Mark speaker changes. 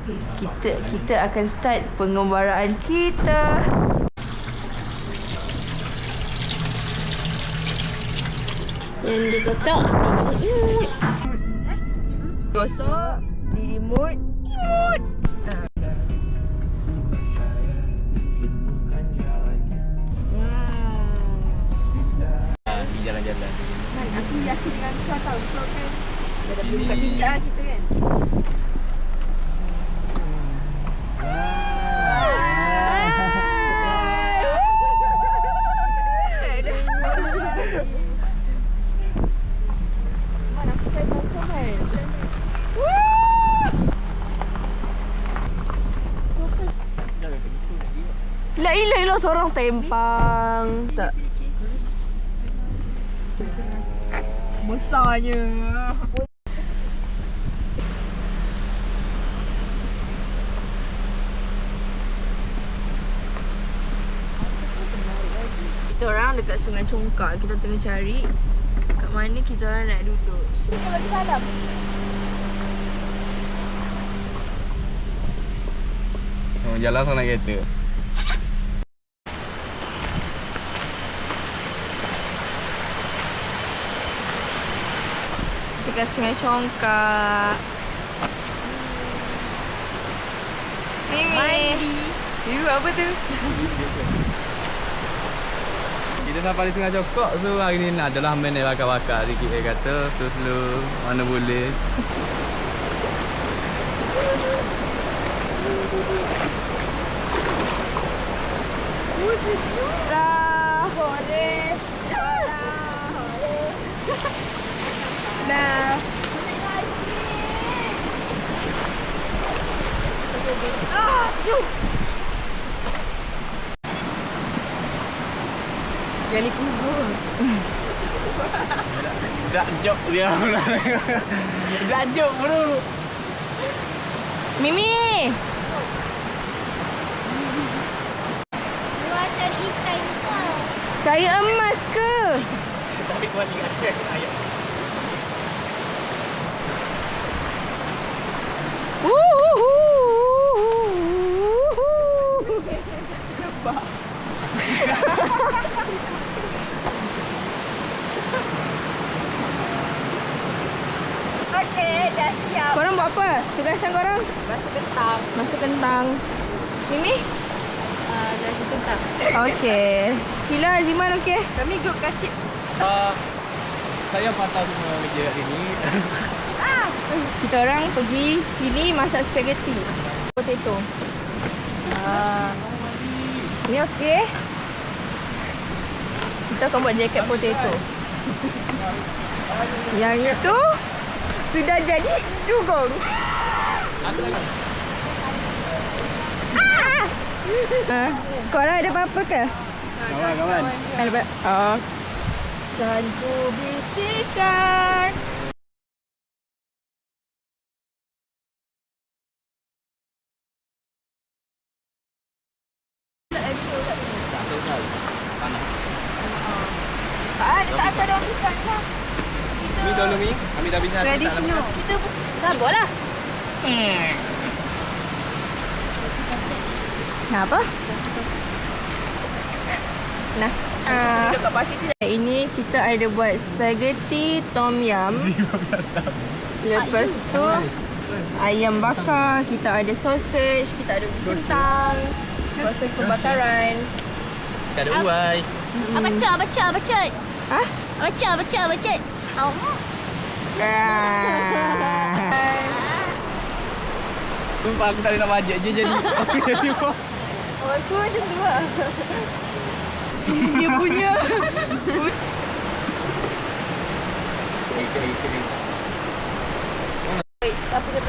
Speaker 1: Kita akan start pengembaraan kita.
Speaker 2: Yang dikotak imut.
Speaker 1: Gosok, dilimut, imut.
Speaker 3: Di jalan-jalan.
Speaker 1: Man, aku yakin dengan kau tahu. Kau kan dah buka tingkap lah kita kan. Man, aku try balkon kan. Ilah seorang tempang. Tak. Besarnya. Kita orang dekat Sungai Congkak. Kita tengah cari kat mana kita orang nak duduk. Kita bagi salam.
Speaker 3: Jalan sana kereta.
Speaker 1: Dekat Sungai Congkak. Mandi. Apa tu?
Speaker 3: Kita sampai di Sungai Congkak. So hari ni adalah main bakar-bakar sikit dia kata. So slow mana boleh.
Speaker 1: Dah boleh. Dah. Gali kubur.
Speaker 3: Tak jok dia. Tak jok bro.
Speaker 1: Mimi.
Speaker 2: Luar cari ikan kau.
Speaker 1: Cari emas ke?
Speaker 3: Tarik balik ayat.
Speaker 1: Okey, dah siap. Korang buat apa? Tugasan korang? Masak kentang. Masak kentang. Mimi? Masak kentang. Okey. Hila, Ziman okey? Kami grup kacip.
Speaker 3: Saya patah semua meja kat sini.
Speaker 1: Kita orang pergi sini masak spaghetti. Potato. Ni okey. Kita akan buat jacket potato. Yang itu sudah jadi dugong. Korang ada apa-apa ke?
Speaker 3: Kawan-kawan.
Speaker 1: Ada apa? Dan ku bisikan. Tak ada orang pisang lah.
Speaker 3: Mi dulu Mi. Kami dah bisa tak
Speaker 1: Traditional.
Speaker 3: lama.
Speaker 1: Kita sabarlah. Nah apa? Nah. Duduk kat pasir tu. Ini kita ada buat spaghetti tom yum. Lepas tu ayam bakar, kita ada sausage, kita ada kentang, proses pembakaran.
Speaker 3: Kita ada uais.
Speaker 2: Abacat.
Speaker 1: Hah?
Speaker 2: Abacat.
Speaker 3: Sumpah aku tak boleh nak bajet je jadi.
Speaker 1: Oh, aku macam tu lah. Dia punya. Tapi dia